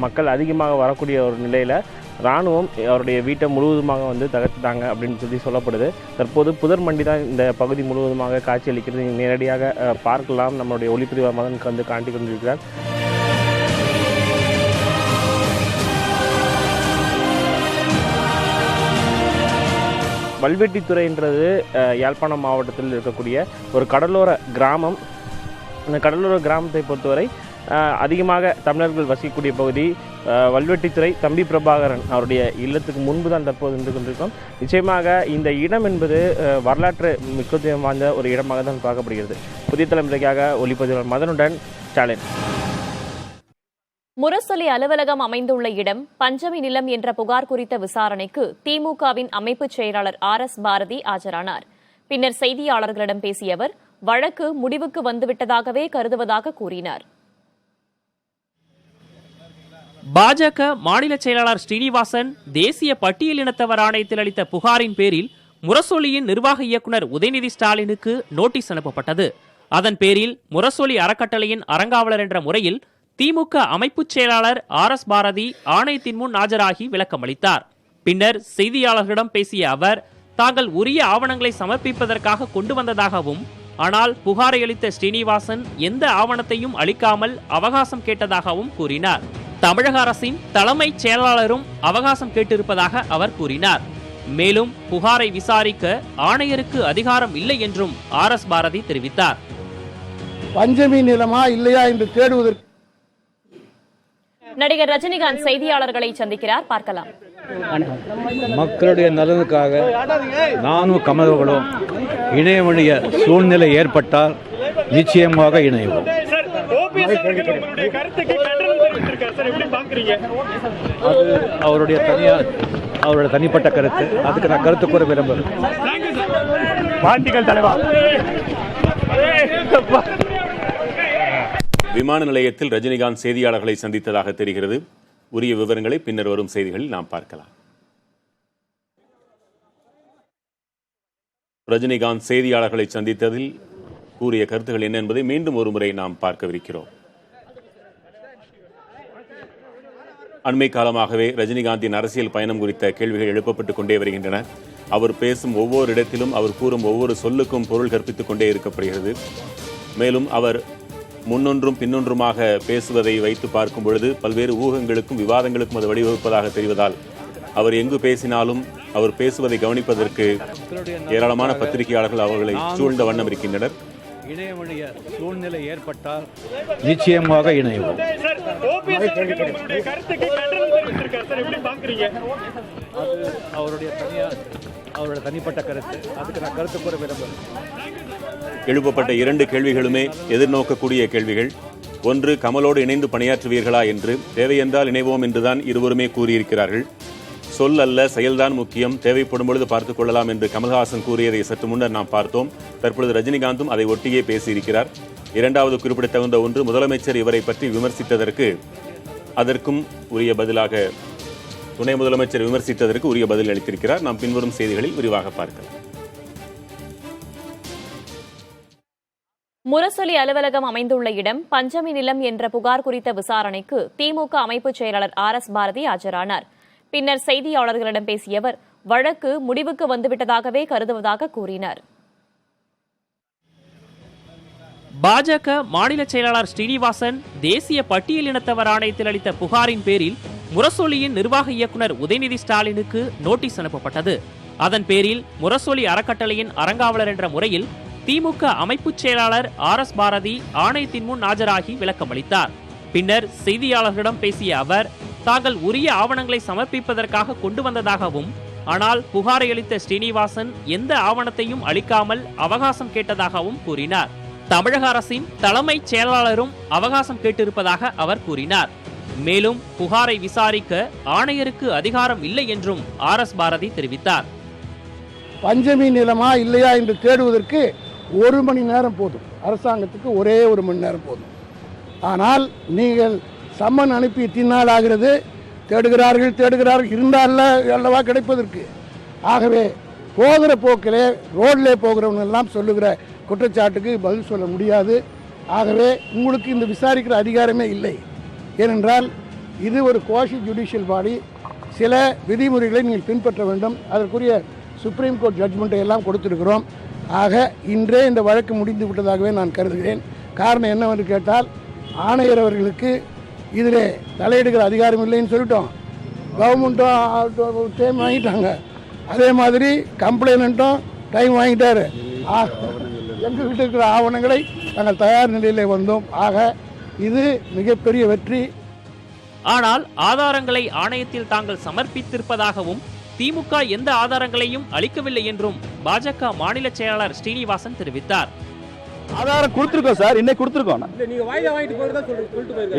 மக்கள் அதிகமாக வரக்கூடிய ஒரு நிலையில் இராணுவம் அவருடைய வீட்டை முழுவதுமாக வந்து தகர்த்துட்டாங்க அப்படின்னு சொல்லப்படுது. தற்போது புதர் மண்டி தான் இந்த பகுதி முழுவதுமாக காட்சியளிக்கிறது. நேரடியாக பார்க்கலாம். நம்மளுடைய ஒளிப்பதிவு மதனுக்கு வந்து காட்டி கொண்டிருக்கிறார். வல்வெட்டித்துறைன்றது யாழ்ப்பாணம் மாவட்டத்தில் இருக்கக்கூடிய ஒரு கடலோர கிராமம். அந்த கடலோர கிராமத்தை பொறுத்தவரை அதிகமாக தமிழர்கள் வசிக்கக்கூடிய பகுதி வல்வெட்டித்துறை தம்பி பிரபாகரன் அவருடைய இல்லத்துக்கு முன்பு தான் தற்போது இருந்து கொண்டிருக்கோம். நிச்சயமாக இந்த இடம் என்பது வரலாற்று முக்கியத்துவம் வாய்ந்த ஒரு இடமாக தான் பார்க்கப்படுகிறது. புதிய தலைமுறைக்காக ஒளிப்பதிவாளர் மதனுடன் ஸ்டாலின். முரசொலி அலுவலகம் அமைந்துள்ள இடம் பஞ்சமி நிலம் என்ற புகார் குறித்த விசாரணைக்கு திமுகவின் அமைப்பு செயலாளர் RS பாரதி ஆஜரானார். பின்னர் செய்தியாளர்களிடம் பேசிய அவர் வழக்கு முடிவுக்கு வந்துவிட்டதாகவே கருதுவதாக கூறினார். பாஜக மாநில செயலாளர் ஸ்ரீனிவாசன் தேசிய பட்டியலினத்தவர் ஆணையத்தில் அளித்த புகாரின் பேரில் முரசொலியின் நிர்வாக இயக்குநர் உதயநிதி ஸ்டாலினுக்கு நோட்டீஸ் அனுப்பப்பட்டது. அதன் பேரில் முரசொலி அறக்கட்டளையின் அறங்காவலர் என்ற முறையில் திமுக அமைப்பு செயலாளர் RS பாரதி ஆணையத்தின் முன் ஆஜராகி விளக்கமளித்தார். பின்னர் செய்தியாளர்களிடம் பேசிய அவர் தாங்கள் உரிய ஆவணங்களை சமர்ப்பிப்பதற்காக கொண்டு வந்ததாகவும், ஆனால் புகாரை அளித்த ஸ்ரீனிவாசன் எந்த ஆவணத்தையும் அளிக்காமல் அவகாசம் கேட்டதாகவும் கூறினார். தமிழக அரசின் தலைமைச் செயலாளரும் அவகாசம் கேட்டிருப்பதாக அவர் கூறினார். மேலும் புகாரை விசாரிக்க ஆணையருக்கு அதிகாரம் இல்லை என்றும் RS பாரதி தெரிவித்தார். பஞ்சமி நிலமா இல்லையா என்று தேடுவதற்கு நடிகர் ரஜினிகாந்த் செய்தியாளர்களை சந்திக்கிறார். பார்க்கலாம். மக்களுடைய நலனுக்காக நானும் கமலர்களும் இணைய வேண்டிய சூழ்நிலை ஏற்பட்டால் நிச்சயமாக இணைவோம். அது அவருடைய தனிப்பட்ட கருத்து. அதுக்கு நான் கருத்து கூற விரும்புகிறேன். விமான நிலையத்தில் ரஜினிகாந்த் செய்தியாளர்களை சந்தித்ததாக தெரிகிறது. உரிய விவரங்களை பின்னர் வரும் செய்திகளில் நாம் பார்க்கலாம். ரஜினிகாந்த் செய்தியாளர்களை சந்தித்ததில் கூறிய கருத்துக்கள் என்ன என்பதை மீண்டும் ஒருமுறை நாம் பார்க்கவிருக்கிறோம். அண்மை காலமாகவே ரஜினிகாந்தின் அரசியல் பயணம் குறித்த கேள்விகள் எழுப்பப்பட்டுக் கொண்டே வருகின்றன. அவர் பேசும் ஒவ்வொரு இடத்திலும் அவர் கூறும் ஒவ்வொரு சொல்லுக்கும் பொருள் கற்பித்துக் கொண்டே இருக்கப்படுகிறது. மேலும் அவர் முன்னொன்றும் பின்னொன்றுமாக பேசுவதை வைத்து பார்க்கும் பொழுது பல்வேறு ஊகங்களுக்கும் விவாதங்களுக்கும் அது வழிவகுப்பதாக தெரிவதால் அவர் எங்கு பேசினாலும் அவர் பேசுவதை கவனிப்பதற்கு ஏராளமான பத்திரிகையாளர்கள் அவர்களை சூழ்ந்த வண்ணம் இருக்கின்றனர். இணைய வேண்டிய சூழ்நிலை ஏற்பட்டால் நிச்சயமாக இணைவோம். அது அவருடைய தனிப்பட்ட கருத்து. அதுக்கு நான் கருத்து கூற விரும்புகிறேன். எழுப்பப்பட்ட 2 கேள்விகளுமே எதிர்நோக்கக்கூடிய கேள்விகள். ஒன்று, கமலோடு இணைந்து பணியாற்றுவீர்களா என்று. தேவையென்றால் இணைவோம் என்றுதான் இருவருமே கூறியிருக்கிறார்கள். சொல் அல்ல, செயல்தான் முக்கியம், தேவைப்படும் பொழுது பார்த்துக் கொள்ளலாம் என்று கமல்ஹாசன் கூறியதை சற்று முன்னர் நாம் பார்த்தோம். தற்பொழுது ரஜினிகாந்தும் அதை ஒட்டியே பேசியிருக்கிறார். இரண்டாவது குறிப்பிடத்தகுந்த ஒன்று, முதலமைச்சர் இவரை பற்றி விமர்சித்ததற்கு அதற்கும் உரிய பதிலாக துணை முதலமைச்சர் விமர்சித்ததற்கு உரிய பதில் அளித்திருக்கிறார். நாம் பின்வரும் செய்திகளில் விரிவாக பார்க்கலாம். முரசொலி அலுவலகம் அமைந்துள்ள இடம் பஞ்சமி நிலம் என்ற புகார் குறித்த விசாரணைக்கு திமுக அமைப்பு செயலாளர் RS பாரதி ஆஜரானார். பின்னர் செய்தியாளர்களிடம் பேசிய அவர் வழக்கு முடிவுக்கு வந்துவிட்டதாகவே கருதுவதாக கூறினார். பாஜக மாநில செயலாளர் ஸ்ரீனிவாசன் தேசிய பட்டியலினத்தவர் ஆணையத்தில் அளித்த புகாரின் பேரில் முரசொலியின் நிர்வாக இயக்குநர் உதயநிதி ஸ்டாலினுக்கு நோட்டீஸ் அனுப்பப்பட்டது. அதன் பேரில் முரசொலி அறக்கட்டளையின் அறங்காவலர் என்ற முறையில் திமுக அமைப்பு செயலாளர் RS பாரதி ஆணையத்தின் முன் ஆஜராகி விளக்கமளித்தார். பின்னர் செய்தியாளர்களிடம் பேசிய அவர் தாங்கள் உரிய ஆவணங்களை சமர்ப்பிப்பதற்காக கொண்டு வந்ததாகவும், ஆனால் புகாரை அளித்த ஸ்ரீனிவாசன் எந்த ஆவணத்தையும் அளிக்காமல் அவகாசம் கேட்டதாகவும் கூறினார். தமிழக அரசின் தலைமைச் செயலாளரும் அவகாசம் கேட்டிருப்பதாக அவர் கூறினார். மேலும் புகாரை விசாரிக்க ஆணையருக்கு அதிகாரம் இல்லை என்றும் RS பாரதி தெரிவித்தார். பஞ்சமி நிலமா இல்லையா என்று தேடுவதற்கு 1 மணி நேரம் போதும். அரசாங்கத்துக்கு ஒரே 1 மணி நேரம் போதும். ஆனால் நீங்கள் சம்மன் அனுப்பி தின்னாள் ஆகிறது. தேடுகிறார்கள் இருந்தால் அல்லவா கிடைப்பதற்கு. ஆகவே போகிற போக்கிலே ரோட்லே போகிறவங்கெல்லாம் சொல்லுகிற குற்றச்சாட்டுக்கு பதில் சொல்ல முடியாது. ஆகவே உங்களுக்கு இந்த விசாரிக்கிற அதிகாரமே இல்லை. ஏனென்றால் இது ஒரு குவாஷி ஜுடிஷியல் பாடி. சில விதிமுறைகளை நீங்கள் பின்பற்ற வேண்டும். அதற்குரிய சுப்ரீம் கோர்ட் ஜட்ஜ்மெண்ட்டை எல்லாம் கொடுத்திருக்கிறோம். ஆக இன்றே இந்த வழக்கு முடிந்து விட்டதாகவே நான் கருதுகிறேன். காரணம் என்னவென்று கேட்டால், ஆணையர் அவர்களுக்கு இதில் தலையிடுகிற அதிகாரம் இல்லைன்னு சொல்லிட்டோம். கவர்மெண்ட்டும் டைம் வாங்கிட்டாங்க. அதே மாதிரி கம்ப்ளைண்ட்டும் டைம் வாங்கிட்டாரு. எங்ககிட்ட இருக்கிற ஆவணங்களை நாங்கள் தயார் நிலையில் வந்தோம். ஆக இது மிகப்பெரிய வெற்றி. ஆனால் ஆதாரங்களை ஆணையத்தில் தாங்கள் சமர்ப்பித்திருப்பதாகவும் திமுக எந்த ஆதாரங்களையும் அளிக்கவில்லை என்றும் பாஜக மாநில செயலாளர் ஸ்ரீனிவாசன் தெரிவித்தார். ஆதாரம் கொடுத்துருக்கோம் சார், இன்னைக்கு கொடுத்துருக்கோம்.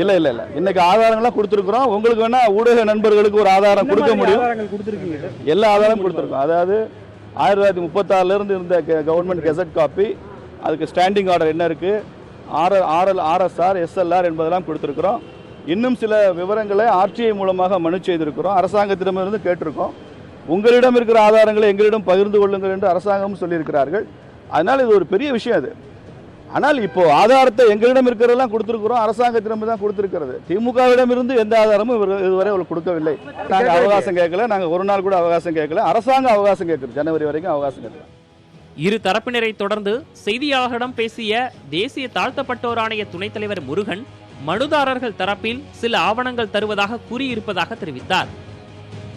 இல்ல இல்ல இல்ல இன்னைக்கு ஆதாரங்கள்லாம் கொடுத்துருக்கிறோம். உங்களுக்கு வேணா ஊடக நண்பர்களுக்கு ஒரு ஆதாரம் கொடுக்க முடியும். எல்லா ஆதாரமும் கொடுத்துருக்கோம். அதாவது 1936 இருந்து இருந்த கவர்மெண்ட் கெசட் காப்பி, அதுக்கு ஸ்டாண்டிங் ஆர்டர் என்ன இருக்கு, ஆர்எஸ்ஆர் எஸ்எல்ஆர் என்பதெல்லாம் கொடுத்துருக்கிறோம். இன்னும் சில விவரங்களை ஆர்டிஐ மூலமாக மனு செய்திருக்கிறோம். அரசாங்கத்திடமிருந்து கேட்டிருக்கோம். உங்களிடம் இருக்கிற ஆதாரங்களை எங்களிடம் பகிர்ந்து கொள்ளுங்கள் என்று அரசாங்கமும் சொல்லியிருக்கிறார்கள். அதனால் இது ஒரு பெரிய விஷயம் அது. ஆனால் இப்போ ஆதாரத்தை எங்களிடம் இருக்கிறதெல்லாம் கொடுத்துருக்கிறோம், அரசாங்கத்திடம் தான் கொடுத்துருக்கிறது. திமுகவிடம் இருந்து எந்த ஆதாரமும் இதுவரை அவர்கள் கொடுக்கவில்லை. நாங்கள் அவகாசம் கேட்கல, நாங்கள் ஒரு நாள் கூட அவகாசம் கேட்கல. அரசாங்கம் அவகாசம் கேட்குது, ஜனவரி வரைக்கும் அவகாசம் கேட்கலாம். இரு தரப்பினரை தொடர்ந்து செய்தியாளர்களிடம் பேசிய தேசிய தாழ்த்தப்பட்டோர் ஆணைய துணைத் தலைவர் முருகன், மனுதாரர்கள் தரப்பில் சில ஆவணங்கள் தருவதாக கூறியிருப்பதாக தெரிவித்தார்.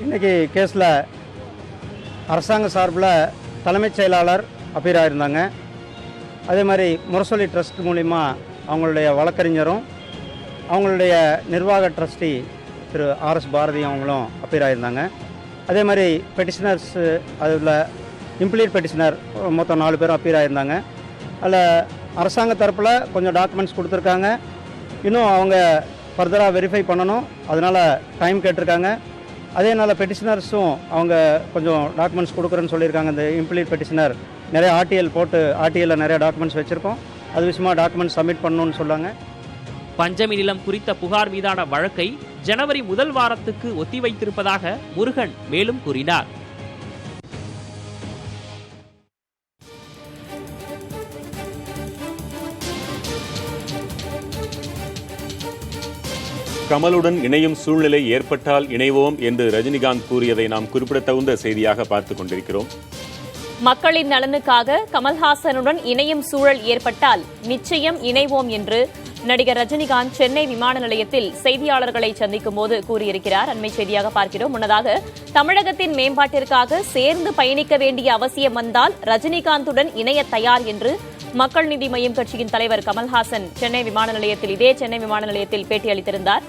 இன்னைக்கு கேஸில் அரசாங்க சார்பில் தலைமைச் செயலாளர் அப்பீர் ஆயிருந்தாங்க. அதே மாதிரி முரசொலி ட்ரஸ்ட் மூலிமா அவங்களுடைய வழக்கறிஞரும் அவங்களுடைய நிர்வாக ட்ரஸ்டி திரு ஆர்எஸ் பாரதி அவங்களும் அப்பீர் ஆயிருந்தாங்க. அதே மாதிரி பெட்டிஷனர்ஸ், அதில் இம்ப்ளீட் பெட்டிஷனர் மொத்தம் 4 பேரும் அப்பீர் ஆயிருந்தாங்க. அதில் அரசாங்க தரப்பில் கொஞ்சம் டாக்குமெண்ட்ஸ் கொடுத்துருக்காங்க. இன்னும் அவங்க ஃபர்தராக வெரிஃபை பண்ணணும், அதனால் டைம் கேட்டிருக்காங்க. அதே நாள் பெட்டிஷனர்ஸும் அவங்க கொஞ்சம் டாக்குமெண்ட்ஸ் கொடுக்குறேன்னு சொல்லியிருக்காங்க. இந்த இம்ப்ளீட் பெட்டிஷனர் நிறைய ஆர்டிஎல் போட்டு ஆர்டிஎல்ல நிறைய டாக்குமெண்ட்ஸ் வச்சுருக்கோம், அது விஷயமா டாக்குமெண்ட்ஸ் சப்மிட் பண்ணணும்னு சொன்னாங்க. பஞ்சமி நிலம் குறித்த புகார் மீதான வழக்கை ஜனவரி 1 வாரத்துக்கு ஒத்திவைத்திருப்பதாக முருகன் மேலும் கூறினார். கமலுடன் இணையும் சூழ்நிலை ஏற்பட்டால் இணைவோம் என்று ரஜினிகாந்த் கூறியதை நாம் குறிப்பிடத்தகுந்த செய்தியாக பார்த்துக் கொண்டிருக்கிறோம். மக்களின் நலனுக்காக கமல்ஹாசனுடன் இணையும் சூழல் ஏற்பட்டால் நிச்சயம் இணைவோம் என்று நடிகர் ரஜினிகாந்த் சென்னை விமான நிலையத்தில் செய்தியாளர்களை சந்திக்கும் போது கூறியிருக்கிறார். அண்மை செய்தியாக பார்க்கிறோம். முன்னதாக தமிழகத்தின் மேம்பாட்டிற்காக சேர்ந்து பயணிக்க வேண்டிய அவசியம் வந்தால் ரஜினிகாந்துடன் இணைய தயார் என்று மக்கள் நீதி மய்யம் கட்சியின் தலைவர் கமல்ஹாசன் சென்னை விமான நிலையத்தில் பேட்டியளித்திருந்தார்.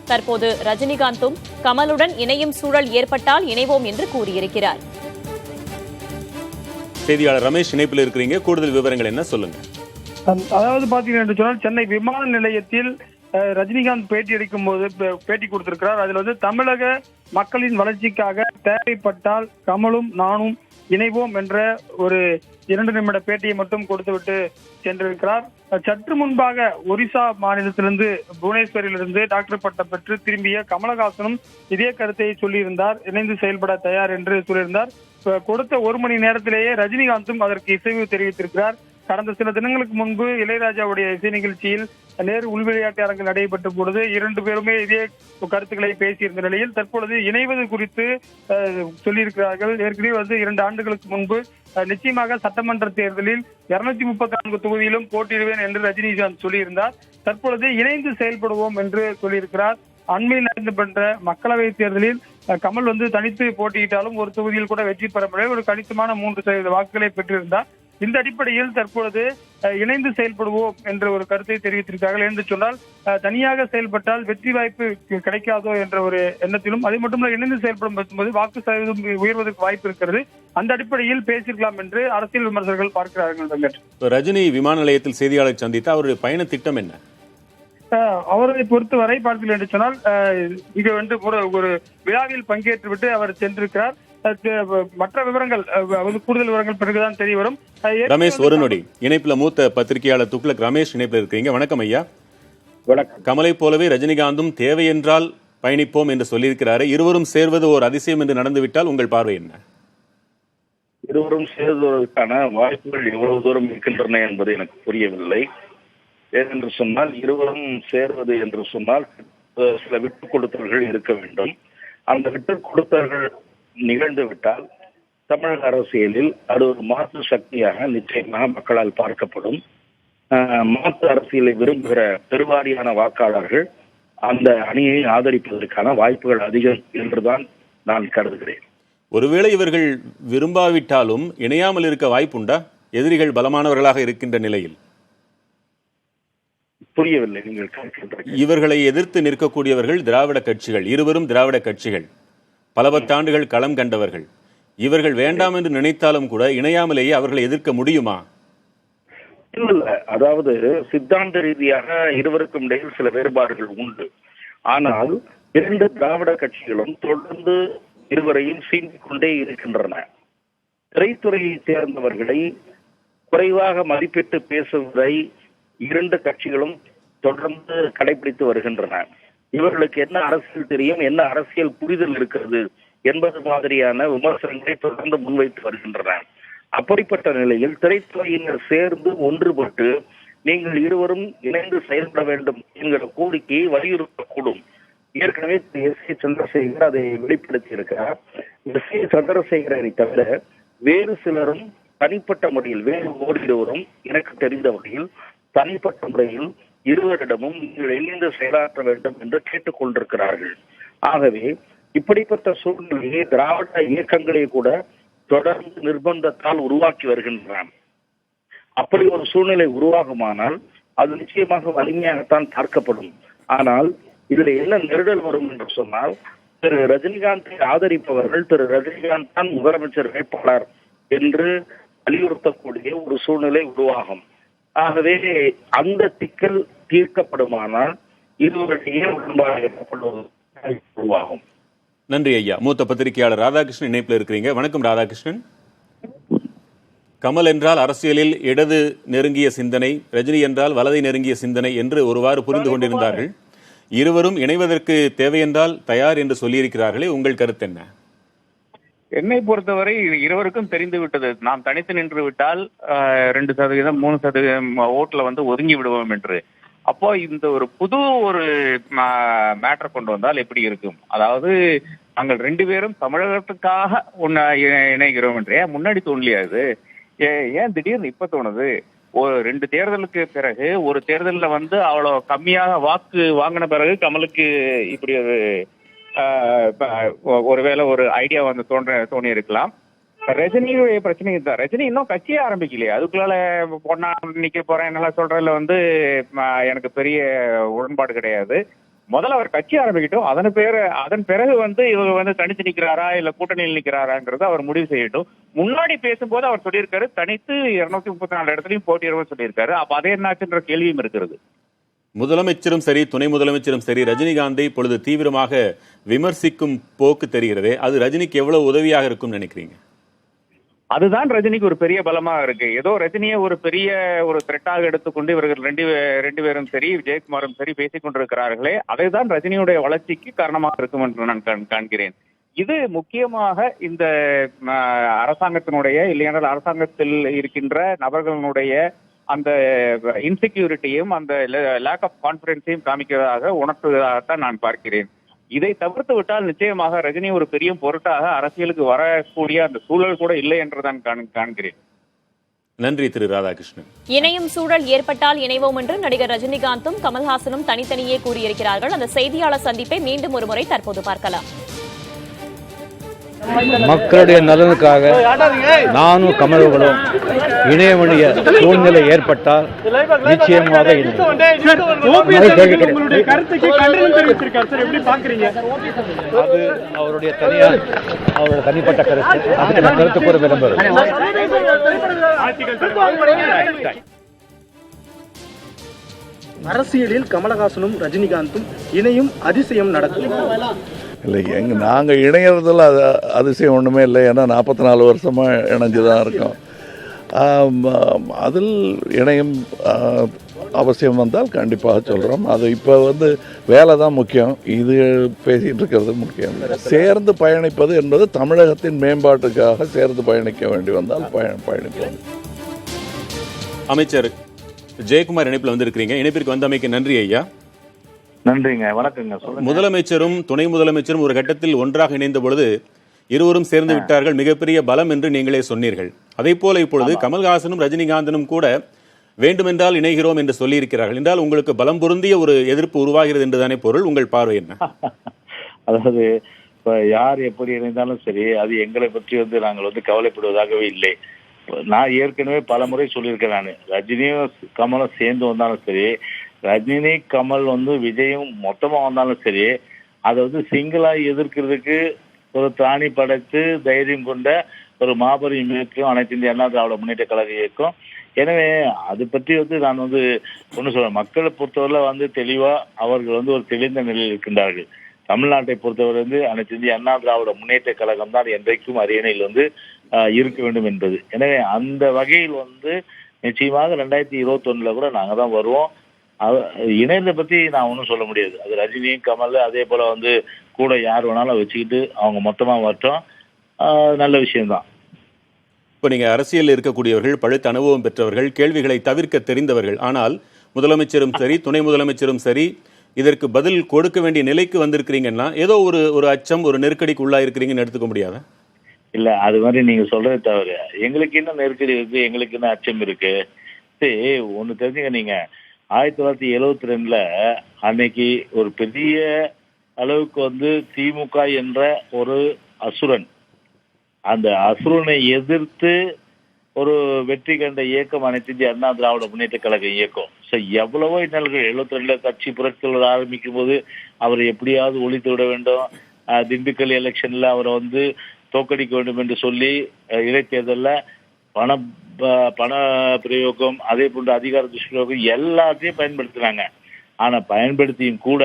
தற்போது ரஜினிகாந்தும் கமலுடன் இணையும் சூழல் ஏற்பட்டால் இணைவோம் என்று கூறியிருக்கிறார். செய்தியாளர் ரமேஷ் இணைப்பில் இருக்கிறீங்க, கூடுதல் விவரங்கள் என்ன சொல்லுங்க. அதாவது பாத்தீங்கன்னா சொன்னால் சென்னை விமான நிலையத்தில் ரஜினிகாந்த் பேட்டி கொடுத்திருக்கிறார். அதுல தமிழக மக்களின் வளர்ச்சிக்காக தேவைப்பட்டால் கமலும் நானும் இணைவோம் என்ற ஒரு 2 நிமிட பேட்டியை மட்டும் கொடுத்துவிட்டு சென்றிருக்கிறார். சற்று முன்பாக ஒரிசா மாநிலத்திலிருந்து புவனேஸ்வரிலிருந்து டாக்டர் பட்டம் பெற்று திரும்பிய கமலஹாசனும் இதே கருத்தை சொல்லியிருந்தார். இணைந்து செயல்பட தயார் என்று சொல்லியிருந்தார். கொடுத்த 1 மணி நேரத்திலேயே ரஜினிகாந்தும் அதற்கு இசைவு தெரிவித்திருக்கிறார். கடந்த சில தினங்களுக்கு முன்பு இளையராஜாவுடைய இசை நிகழ்ச்சியில் நேரு உள்விளையாட்டு அரங்கில் நடைபெற்ற பொழுது 2 பேருமே இதே கருத்துக்களை பேசியிருந்த நிலையில் தற்பொழுது இணைவது குறித்து சொல்லியிருக்கிறார்கள். ஏற்கனவே 2 ஆண்டுகளுக்கு முன்பு நிச்சயமாக சட்டமன்ற தேர்தலில் 234 தொகுதியிலும் போட்டியிடுவேன் என்று ரஜினிகாந்த் சொல்லியிருந்தார். தற்பொழுது இணைந்து செயல்படுவோம் என்று சொல்லியிருக்கிறார். அண்மையில் நடைபெற்ற மக்களவை தேர்தலில் கமல் தனித்து போட்டியிட்டாலும் ஒரு தொகுதியில் கூட வெற்றி பெற முடியல, ஒரு கணிசமான 3% வாக்குகளை பெற்றிருந்தார். இந்த அடிப்படையில் தற்பொழுது இணைந்து செயல்படுவோம் என்ற ஒரு கருத்தை தெரிவித்திருக்கிறார்கள். என்று சொன்னால் தனியாக செயல்பட்டால் வெற்றி வாய்ப்பு கிடைக்காதோ என்ற ஒரு எண்ணத்திலும், அது மட்டுமல்ல இணைந்து செயல்படும் போது வாக்கு சதவீதம் உயர்வதற்கு வாய்ப்பு இருக்கிறது, அந்த அடிப்படையில் பேசியிருக்கலாம் என்று அரசியல் விமர்சகர்கள் பார்க்கிறார்கள். ரஜினி விமான நிலையத்தில் செய்தியாளர் சந்தித்த அவருடைய பயண திட்டம் என்ன? அவரை பொறுத்தவரை பார்த்தீர்கள் என்று சொன்னால் இங்க ஒரு விழாவில் பங்கேற்றுவிட்டு அவர் சென்றிருக்கிறார். மற்ற விவரங்கள் கூடுதல் விவரங்கள் பிறகுதான் தெரிய வரும். ரமேஷ், ஒரு நொடி இணைப்புல மூத்த பத்திரிகையாளர் துக்ளக் ரமேஷ் இணைப்பில் இருக்கீங்க. வணக்கம் ஐயா. கமலை போலவே ரஜினிகாந்தும் தேவை என்றால் பயணிப்போம் என்று சொல்லியிருக்கிறாரு. இருவரும் சேர்வது ஒரு அதிசயம் என்று நடந்துவிட்டால் உங்கள் பார்வை என்ன? இருவரும் சேர்வதற்கான வாய்ப்புகள் எவ்வளவு தூரம் இருக்கின்றன என்பது எனக்கு புரியவில்லை. ஏனென்று சொன்னால் இருவரும் சேர்வது என்று சொன்னால் சில விட்டுக் கொடுத்தல்கள் இருக்க வேண்டும். அந்த விட்டுக் கொடுத்தல்கள் நிகழ்ந்துவிட்டால் தமிழக அரசியலில் அது ஒரு மாற்று சக்தியாக நிச்சயமாக மக்களால் பார்க்கப்படும். மாற்று அரசியலை விரும்புகிற பெருவாரியான வாக்காளர்கள் அந்த அணியை ஆதரிப்பதற்கான வாய்ப்புகள் அதிகம் என்றுதான் நான் கருதுகிறேன். ஒருவேளை இவர்கள் விரும்பாவிட்டாலும் இணையாமல் இருக்க வாய்ப்புண்டா? எதிரிகள் பலமானவர்களாக இருக்கின்ற நிலையில் புரியவில்லை நீங்கள் கேட்கின்ற. இவர்களை எதிர்த்து நிற்கக்கூடியவர்கள் திராவிட கட்சிகள், இருவரும் திராவிட கட்சிகள், பல பத்தாண்டுகள் களம் கண்டவர்கள். இவர்கள் வேண்டாம் என்று நினைத்தாலும் கூட இணையாமலேயே அவர்களை எதிர்க்க முடியுமா? இல்ல, அதாவது சித்தாந்த ரீதியாக இருவருக்கும் இடையில் சில வேறுபாடுகள் உண்டு. ஆனால் இரண்டு திராவிட கட்சிகளும் தொடர்ந்து இருவரையும் சீண்டிக் கொண்டே இருக்கின்றன. திரைத்துறையை சேர்ந்தவர்களை குறைவாக மதிப்பிட்டு பேசுவதை இரண்டு கட்சிகளும் தொடர்ந்து கடைபிடித்து வருகின்றன. இவர்களுக்கு என்ன அரசியல் தெரியும், என்ன அரசியல் புரிதல் இருக்கிறது என்பது மாதிரியான விமர்சனங்களை தொடர்ந்து முன்வைத்து வருகின்றன. அப்படிப்பட்ட நிலையில் திரைத்துறையினர் சேர்ந்து ஒன்றுபட்டு நீங்கள் இருவரும் இணைந்து செயல்பட வேண்டும் என்கிற கோரிக்கையை வலியுறுத்தக்கூடும். ஏற்கனவே எஸ் ஏ சந்திரசேகர் அதை வெளிப்படுத்தி இருக்கிறார். எஸ் ஏ சந்திரசேகரை தவிர வேறு சிலரும் தனிப்பட்ட முறையில், வேறு ஓரிருவரும் எனக்கு தெரிந்த வகையில் தனிப்பட்ட முறையில் இருவரிடமும் நீங்கள் இணைந்து செயலாற்ற வேண்டும் என்று கேட்டுக்கொண்டிருக்கிறார்கள். ஆகவே இப்படிப்பட்ட சூழ்நிலையை திராவிட இயக்கங்களே கூட தொடர்ந்து நிர்பந்தத்தால் உருவாக்கி வருகின்றன. அப்படி ஒரு சூழ்நிலை உருவாகுமானால் அது நிச்சயமாக வலிமையாகத்தான் பார்க்கப்படும். ஆனால் இதுல என்ன நெருடல் வரும் என்று சொன்னால், திரு ரஜினிகாந்தை ஆதரிப்பவர்கள் திரு ரஜினிகாந்த் தான் முதலமைச்சர் வேட்பாளர் என்று வலியுறுத்தக்கூடிய ஒரு சூழ்நிலை உருவாகும். ஆகவே அந்த சிக்கல் தீர்க்கப்படுமானால் இருவருடைய உடன்பாடு ஏற்படுவது உருவாகும். நன்றி ஐயா. மூத்த பத்திரிகையாளர் ராதாகிருஷ்ணன் இணைப்பில் இருக்கிறீங்க. வணக்கம் ராதாகிருஷ்ணன். கமல் என்றால் அரசியலில் இடது நெருங்கிய சிந்தனை, ரஜினி என்றால் வலதை நெருங்கிய சிந்தனை என்று ஒருவாறு புரிந்து கொண்டிருந்தார்கள். இருவரும் இணைவதற்கு தேவையென்றால் தயார் என்று சொல்லியிருக்கிறார்களே, உங்கள் கருத்து என்ன? என்னை பொறுத்தவரை இருவருக்கும் தெரிந்து விட்டது. நாம் தனித்து நின்று விட்டால் 2%, 3% ஓட்டுல ஒதுங்கி விடுவோம் என்று. அப்போ இந்த ஒரு புது ஒரு மேட்டர் கொண்டு வந்தால் எப்படி இருக்கும்? அதாவது நாங்கள் 2 பேரும் தமிழகத்துக்காக இணைகிறோம் என்று முன்னாடி தோணலையா? இது ஏன் திடீர்னு இப்ப தோணுது? ஒரு 2 தேர்தலுக்கு பிறகு, ஒரு தேர்தலில் அவ்வளவு கம்மியாக வாக்கு வாங்கின பிறகு கமலுக்கு இப்படி ஒருவேளை ஒரு ஐடியா தோணி இருக்கலாம். ரஜினியுடைய பிரச்சனை இதுதான். ரஜினி இன்னும் கட்சியே ஆரம்பிக்கலையே, அதுக்குள்ளால பொண்ணா நிக்க போறேன் என்னெல்லாம் சொல்றதுல எனக்கு பெரிய உடன்பாடு கிடையாது. முதல்ல அவர் கட்சி ஆரம்பிக்கட்டும். அதன் பிறகு இவர் தனித்து நிக்கிறாரா இல்ல கூட்டணியில் நிக்கிறாராங்கிறத அவர் முடிவு செய்யட்டும். முன்னாடி பேசும்போது அவர் சொல்லியிருக்காரு தனித்து 234 இடத்துலயும் போட்டியிடுவோம் சொல்லியிருக்காரு. அப்ப அதே என்னாச்சுன்ற கேள்வியும் இருக்கிறது. முதலமைச்சரும் சரி, துணை முதலமைச்சரும் சரி, ரஜினிகாந்தை இப்பொழுது தீவிரமாக விமர்சிக்கும் போக்கு தெரிகிறதே, அது ரஜினிக்கு எவ்வளவு உதவியாக இருக்கும் நினைக்கிறீங்க? அதுதான் ரஜினிக்கு ஒரு பெரிய பலமா இருக்கு. ஏதோ ரஜினியை ஒரு பெரிய ஒரு த்ரெட்டாக எடுத்துக்கொண்டு இவர்கள் ரெண்டு பேரும் சரி, விஜயகுமாரும் சரி பேசிக் கொண்டிருக்கிறார்களே, அதைதான் ரஜினியுடைய வளர்ச்சிக்கு காரணமாக இருக்கும் என்று நான் காண்கிறேன். இது முக்கியமாக இந்த அரசாங்கத்தினுடைய, இல்லையென்றால் அரசாங்கத்தில் இருக்கின்ற நபர்களுடைய அந்த இன்செக்யூரிட்டியும் அந்த லேக் ஆஃப் கான்பிடன்ஸையும் காமிக்கிறதாக உணர்த்துவதாகத்தான் நான் பார்க்கிறேன். இதை தவிர்த்து விட்டால் நிச்சயமாக ரஜினி ஒரு பெரிய பொருட்டாக அரசியலுக்கு வரக்கூடிய அந்த சூழல் கூட இல்லை என்று தான் காண்கிறேன். நன்றி திரு ராதாகிருஷ்ணன். இணையும் சூழல் ஏற்பட்டால் இணைவோம் என்று நடிகர் ரஜினிகாந்தும் கமல்ஹாசனும் தனித்தனியே கூறியிருக்கிறார்கள். அந்த செய்தியாளர் சந்திப்பை மீண்டும் ஒருமுறை தற்போது பார்க்கலாம். மக்களுடைய நலனுக்காக நானும் கமலர்களும் இணைய வேண்டிய சூழ்நிலை ஏற்பட்டால் நிச்சயமாக அது அவருடைய தனிப்பட்ட கருத்து. அதுக்கு நான் கருத்து கூற விரும்புகிறேன். அரசியலில் கமலஹாசனும் ரஜினிகாந்தும் இணையும் அதிசயம் நடக்கும். இல்லை, நாங்கள் இணையறதில் அது அதிசயம் ஒன்றுமே இல்லை. ஏன்னா 44 வருஷமாக இணைஞ்சு தான் இருக்கோம். அதில் இணையும் அவசியம் வந்தால் கண்டிப்பாக சொல்கிறோம். அது இப்போ வந்து வேலை தான் முக்கியம், இது பேசிகிட்டு இருக்கிறது முக்கியம். சேர்ந்து பயணிப்பது என்பது தமிழகத்தின் மேம்பாட்டுக்காக சேர்ந்து பயணிக்க வேண்டி வந்தால் பயணிப்பது. அமைச்சர் ஜெயக்குமார் இணைப்பில் வந்திருக்கிறீங்க. இணைப்பிற்கு வந்தமைக்கு நன்றி ஐயா. நன்றிங்க, வணக்கங்க. சொல்லுங்க. முதலமைச்சரும் துணை முதலமைச்சரும் ஒரு கட்டத்தில் ஒன்றாக இணைந்த பொழுது இருவரும் சேர்ந்து விட்டார்கள், மிகப்பெரிய பலம் என்று நீங்களே சொன்னீர்கள். அதே போல இப்பொழுது கமல்ஹாசனும் ரஜினிகாந்தனும் கூட வேண்டுமென்றால் இணைகிறோம் என்று சொல்லியிருக்கிறார்கள் என்றால் உங்களுக்கு பலம் பொருந்திய ஒரு எதிர்ப்பு உருவாகிறது என்றுதானே பொருள்? உங்கள் பார்வை என்ன? அதாவது இப்ப யார் எப்படி இணைந்தாலும் சரி, அது எங்களை பற்றி நாங்கள் கவலைப்படுவதாகவே இல்லை. நான் ஏற்கனவே பல முறை சொல்லியிருக்கேன். நான் ரஜினியும் கமலும் சேர்ந்து வந்தாலும் சரி, ரஜினி கமல் விஜயும் மொத்தமா வந்தாலும் சரி, அதை சிங்கிளா எதிர்க்கிறதுக்கு ஒரு திராணி படைத்து தைரியம் கொண்ட ஒரு மாபெரும் இயக்கம் அனைத்து இந்திய அண்ணா திராவிட முன்னேற்ற கழக இயக்கம். எனவே அது பற்றி நான் ஒன்று சொல்றேன். மக்களை பொறுத்தவரை தெளிவா அவர்கள் ஒரு தெளிந்த நிலையில் இருக்கின்றார்கள். தமிழ்நாட்டை பொறுத்தவரை அனைத்து இந்திய அண்ணா திராவிட முன்னேற்ற கழகம் தான் என்றைக்கும் அரியணையில் இருக்க வேண்டும் என்பது. எனவே அந்த வகையில் நிச்சயமாக 2021 கூட நாங்க தான் வருவோம். இணையத்தை பத்தி நான் ஒன்றும் சொல்ல முடியாது. அது ரஜினியும் கமல் அதே போல கூட யார் வேணாலும் வச்சுக்கிட்டு அவங்க மொத்தமா வரட்டும், நல்ல விஷயம்தான். இப்போ நீங்க அரசியல் இருக்கக்கூடியவர்கள், பழுத்த அனுபவம் பெற்றவர்கள், கேள்விகளை தவிர்க்க தெரிந்தவர்கள். ஆனால் முதலமைச்சரும் சரி துணை முதலமைச்சரும் சரி இதற்கு பதில் கொடுக்க வேண்டிய நிலைக்கு வந்திருக்கிறீங்கன்னா ஏதோ ஒரு அச்சம், ஒரு நெருக்கடிக்கு உள்ளாயிருக்கிறீங்கன்னு எடுத்துக்க முடியாதா? இல்ல, அது மாதிரி நீங்க சொல்றதே தவிர எங்களுக்கு என்ன நெருக்கடி இருக்கு, எங்களுக்கு என்ன அச்சம் இருக்கு? சரி, ஒண்ணு தெரிஞ்சுங்க. நீங்க 1972 அன்னைக்கு ஒரு பெரிய அளவுக்கு திமுக என்ற ஒரு அசுரன், அந்த அசுரனை எதிர்த்து ஒரு வெற்றி கண்ட இயக்கம் அனைத்து இந்திய அண்ணா திராவிட முன்னேற்ற கழக இயக்கம். எவ்வளவோ இன்னல்கள் 72 கட்சி புரட்சிகள் ஆரம்பிக்கும் போது அவரை எப்படியாவது ஒழித்து விட வேண்டும், திண்டுக்கல் எலெக்ஷன்ல அவரை தோக்கடிக்க வேண்டும் என்று சொல்லி இடைத்தேர்தலில் பண பிரயோகம், அதே போன்ற அதிகார துஷ்பிரயோகம் எல்லாத்தையும் பயன்படுத்தினாங்க. ஆனா பயன்படுத்தியும் கூட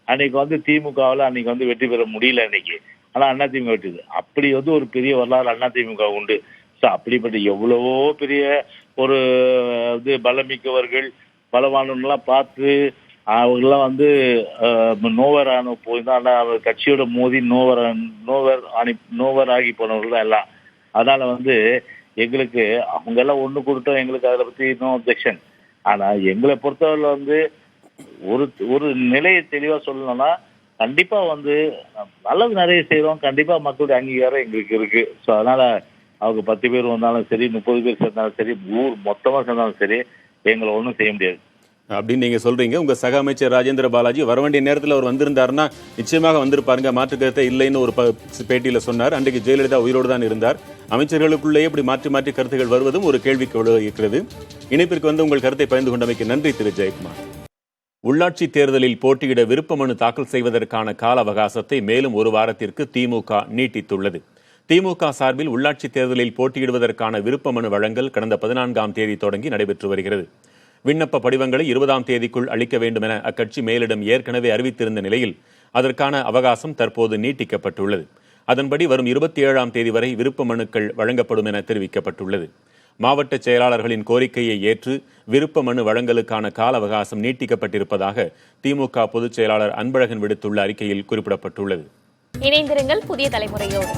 அன்னைக்கு திமுகவில் அன்னைக்கு வெற்றி பெற முடியல அன்னைக்கு. ஆனா அதிமுக வெற்றிது. அப்படி ஒரு பெரிய வரலாறு அதிமுக உண்டு. அப்படிப்பட்ட எவ்வளவோ பெரிய ஒரு பலமிக்கவர்கள் பலவானவர்கள்லாம் பார்த்து அவங்கெல்லாம் நோவர் ஆன போய்தான் அவர் கட்சியோட மோதி நோவர் ஆகி போனவர்கள் தான் எல்லாம். அதனால எங்களுக்கு அவங்க எல்லாம் ஒண்ணு கொடுத்தோம், எங்களுக்கு அதை பத்தி நோ அப்ஜெக்ஷன். ஆனா எங்களை பொறுத்தவரை ஒரு நிலையை தெளிவா சொல்லணும்னா கண்டிப்பா நல்லது நிறைய செய்யறோம். கண்டிப்பா மக்களுடைய அங்கீகாரம் எங்களுக்கு இருக்கு. ஸோ அதனால அவங்க 10 பேர் வந்தாலும் சரி, 30 பேர் சேர்ந்தாலும் சரி, ஊர் மொத்தமா சேர்ந்தாலும் சரி, எங்களை ஒன்றும் செய்ய முடியாது அப்படின்னு நீங்க சொல்றீங்க. உங்க சக அமைச்சர் ராஜேந்திர பாலாஜி வர வேண்டிய நேரத்தில் அவர் வந்திருந்தாருன்னா நிச்சயமாக வந்திருப்பாருங்க, மாற்றுக்கருத்தை இல்லைன்னு ஒரு பேட்டியில சொன்னார். அன்றைக்கு ஜெயலலிதா உயிரோடு தான் இருந்தார். அமைச்சர்களுக்குள்ளேயே இப்படி மாற்றி மாற்றி கருத்துகள் வருவதும் ஒரு கேள்விக்கு இருக்கிறது. இணைப்பிற்கு உங்கள் கருத்தை பகிர்ந்து கொண்டமைக்கு நன்றி திரு ஜெயக்குமார். உள்ளாட்சி தேர்தலில் போட்டியிட விருப்ப மனு தாக்கல் செய்வதற்கான கால அவகாசத்தை மேலும் ஒரு வாரத்திற்கு திமுக நீட்டித்துள்ளது. திமுக சார்பில் உள்ளாட்சி தேர்தலில் போட்டியிடுவதற்கான விருப்ப மனு வழங்கல் கடந்த 14ஆம் தேதி தொடங்கி நடைபெற்று வருகிறது. விண்ணப்ப படிவங்களை 20ஆம் தேதிக்குள் அளிக்க வேண்டும் என அக்கட்சி மேலிடம் ஏற்கனவே அறிவித்திருந்த நிலையில் அதற்கான அவகாசம் தற்போது நீட்டிக்கப்பட்டுள்ளது. அதன்படி வரும் 27ஆம் தேதி வரை விருப்ப மனுக்கள் வழங்கப்படும் என தெரிவிக்கப்பட்டுள்ளது. மாவட்ட செயலாளர்களின் கோரிக்கையை ஏற்று விருப்ப மனு வழங்கலுக்கான கால அவகாசம் நீட்டிக்கப்பட்டிருப்பதாக திமுக பொதுச் செயலாளர் அன்பழகன் விடுத்துள்ள அறிக்கையில் குறிப்பிடப்பட்டுள்ளது. இணைந்திருங்கள் புதிய தலைமுறையோடு.